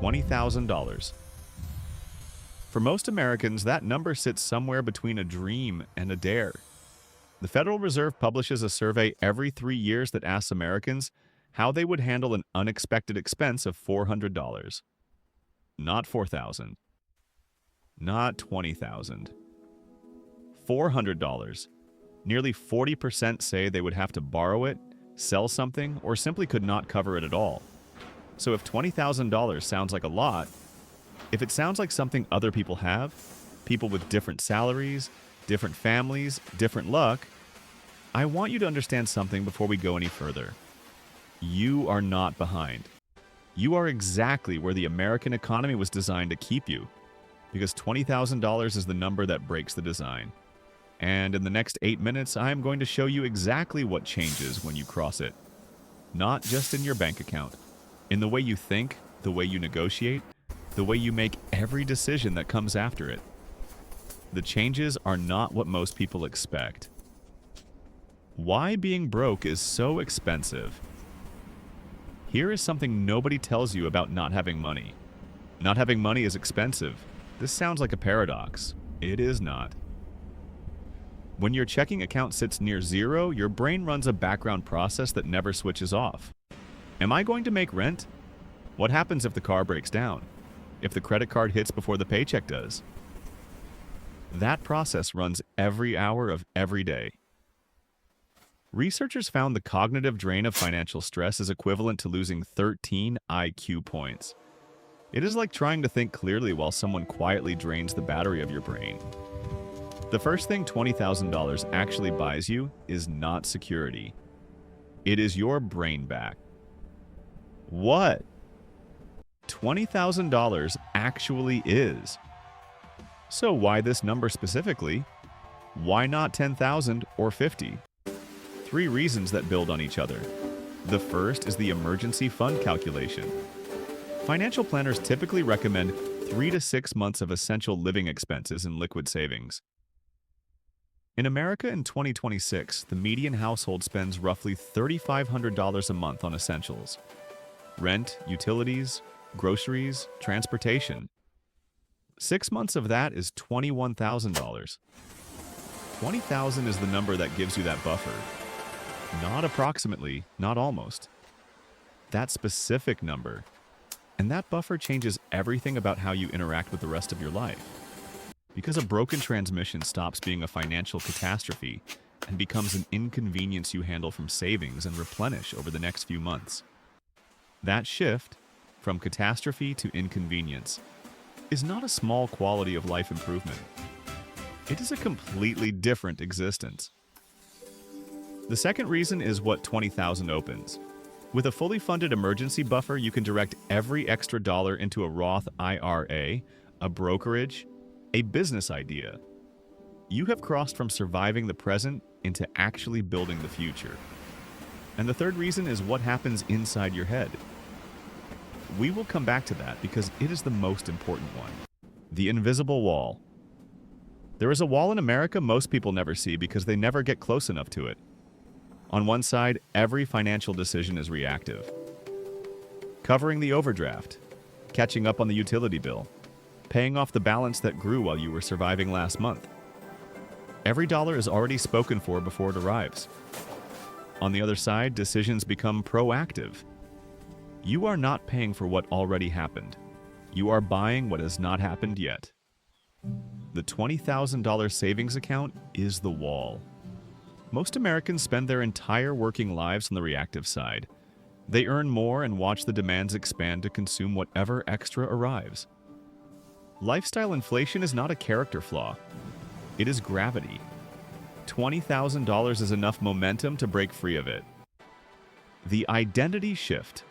$20,000. For most Americans, that number sits somewhere between a dream and a dare. The Federal Reserve publishes a survey every 3 years that asks Americans how they would handle an unexpected expense of $400. Not $4,000. Not $20,000. $400. Nearly 40% say they would have to borrow it, sell something, or simply could not cover it at all. So if $20,000 sounds like a lot, if it sounds like something other people have, people with different salaries, different families, different luck, I want you to understand something before we go any further. You are not behind. You are exactly where the American economy was designed to keep you, because $20,000 is the number that breaks the design. And in the next 8 minutes, I am going to show you exactly what changes when you cross it. Not just in your bank account, in the way you think, the way you negotiate, the way you make every decision that comes after it. The changes are not what most people expect. Why being broke is so expensive. Here is something nobody tells you about not having money. Not having money is expensive. This sounds like a paradox. It is not. When your checking account sits near zero, your brain runs a background process that never switches off. Am I going to make rent? What happens if the car breaks down? If the credit card hits before the paycheck does? That process runs every hour of every day. Researchers found the cognitive drain of financial stress is equivalent to losing 13 IQ points. It is like trying to think clearly while someone quietly drains the battery of your brain. The first thing $20,000 actually buys you is not security. It is your brain back. What? $20,000 actually is. So why this number specifically? Why not 10,000 or 50? 3 reasons that build on each other. The first is the emergency fund calculation. Financial planners typically recommend 3 to 6 months of essential living expenses in liquid savings. In America in 2026, the median household spends roughly $3,500 a month on essentials. Rent, utilities, groceries, transportation. 6 months of that is $21,000. $20,000 is the number that gives you that buffer. Not approximately, not almost. That specific number. And that buffer changes everything about how you interact with the rest of your life. Because a broken transmission stops being a financial catastrophe and becomes an inconvenience you handle from savings and replenish over the next few months. That shift, from catastrophe to inconvenience, is not a small quality of life improvement. It is a completely different existence. The second reason is what $20,000 opens. With a fully funded emergency buffer, you can direct every extra dollar into a Roth IRA, a brokerage, a business idea. You have crossed from surviving the present into actually building the future. And the third reason is what happens inside your head. We will come back to that because it is the most important one. The invisible wall. There is a wall in America most people never see because they never get close enough to it. On one side, every financial decision is reactive. Covering the overdraft, catching up on the utility bill, paying off the balance that grew while you were surviving last month. Every dollar is already spoken for before it arrives. On the other side, decisions become proactive. You are not paying for what already happened. You are buying what has not happened yet. The $20,000 savings account is the wall. Most Americans spend their entire working lives on the reactive side. They earn more and watch the demands expand to consume whatever extra arrives. Lifestyle inflation is not a character flaw. It is gravity. $20,000 is enough momentum to break free of it. The identity shift.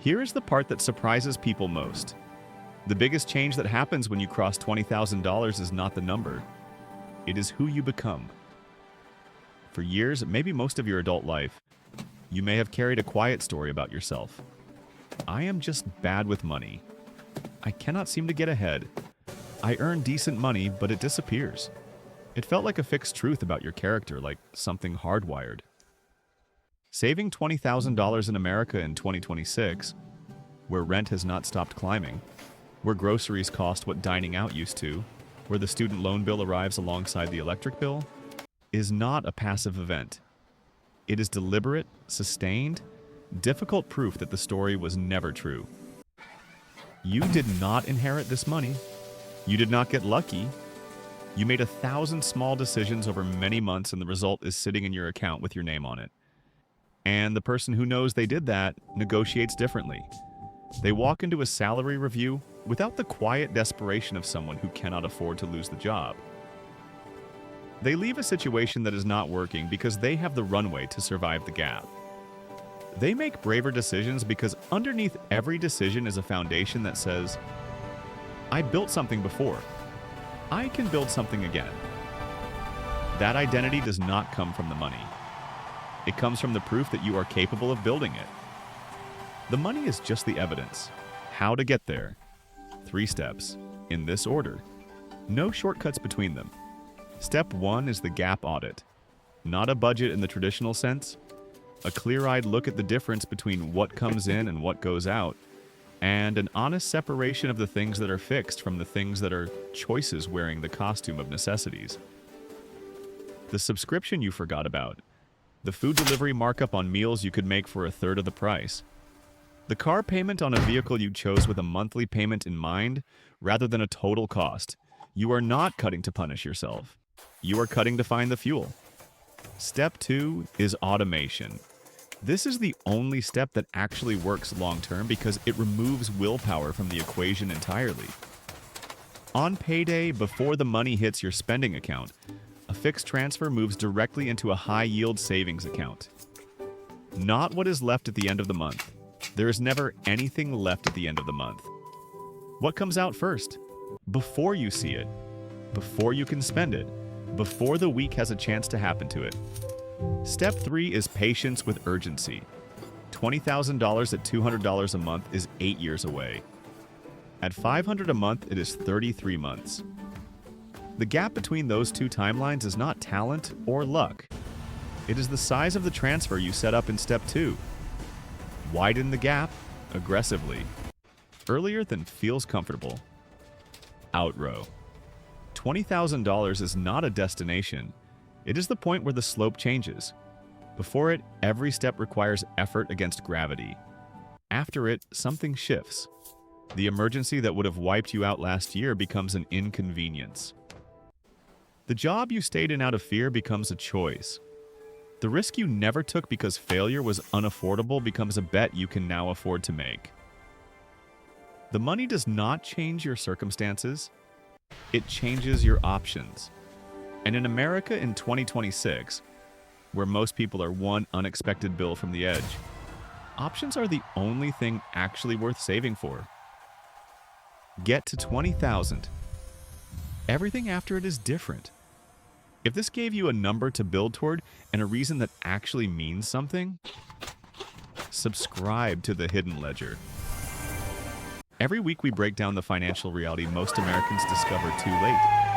Here is the part that surprises people most. The biggest change that happens when you cross $20,000 is not the number. It is who you become. For years, maybe most of your adult life, you may have carried a quiet story about yourself. I am just bad with money. I cannot seem to get ahead. I earn decent money, but it disappears. It felt like a fixed truth about your character, like something hardwired. Saving $20,000 in America in 2026 where rent has not stopped climbing, where groceries cost what dining out used to, where the student loan bill arrives alongside the electric bill, is not a passive event. It is deliberate, sustained, difficult proof that the story was never true. You did not inherit this money. You did not get lucky. You made 1,000 small decisions over many months, and the result is sitting in your account with your name on it. And the person who knows they did that negotiates differently. They walk into a salary review without the quiet desperation of someone who cannot afford to lose the job. They leave a situation that is not working because they have the runway to survive the gap. They make braver decisions because underneath every decision is a foundation that says, I built something before. I can build something again. That identity does not come from the money. It comes from the proof that you are capable of building it. The money is just the evidence. How to get there. 3 steps, in this order. No shortcuts between them. Step 1 is the gap audit. Not a budget in the traditional sense. A clear-eyed look at the difference between what comes in and what goes out, and an honest separation of the things that are fixed from the things that are choices wearing the costume of necessities. The subscription you forgot about. The food delivery markup on meals you could make for 1/3 of the price. The car payment on a vehicle you chose with a monthly payment in mind rather than a total cost. You are not cutting to punish yourself. You are cutting to find the fuel. Step 2 is automation. This is the only step that actually works long-term because it removes willpower from the equation entirely. On payday, before the money hits your spending account, a fixed transfer moves directly into a high-yield savings account. Not what is left at the end of the month. There is never anything left at the end of the month. What comes out first? Before you see it, before you can spend it, before the week has a chance to happen to it. Step 3 is patience with urgency. $20,000 at $200 a month is 8 years away. At $500 a month, it is 33 months. The gap between those two timelines is not talent or luck. It is the size of the transfer you set up in step 2. Widen the gap aggressively. Earlier than feels comfortable. Outrow. $20,000 is not a destination. It is the point where the slope changes. Before it, every step requires effort against gravity. After it, something shifts. The emergency that would have wiped you out last year becomes an inconvenience. The job you stayed in out of fear becomes a choice. The risk you never took because failure was unaffordable becomes a bet you can now afford to make. The money does not change your circumstances. It changes your options. And in America in 2026, where most people are one unexpected bill from the edge, options are the only thing actually worth saving for. Get to 20,000. Everything after it is different. If this gave you a number to build toward and a reason that actually means something, subscribe to the Hidden Ledger. Every week we break down the financial reality most Americans discover too late.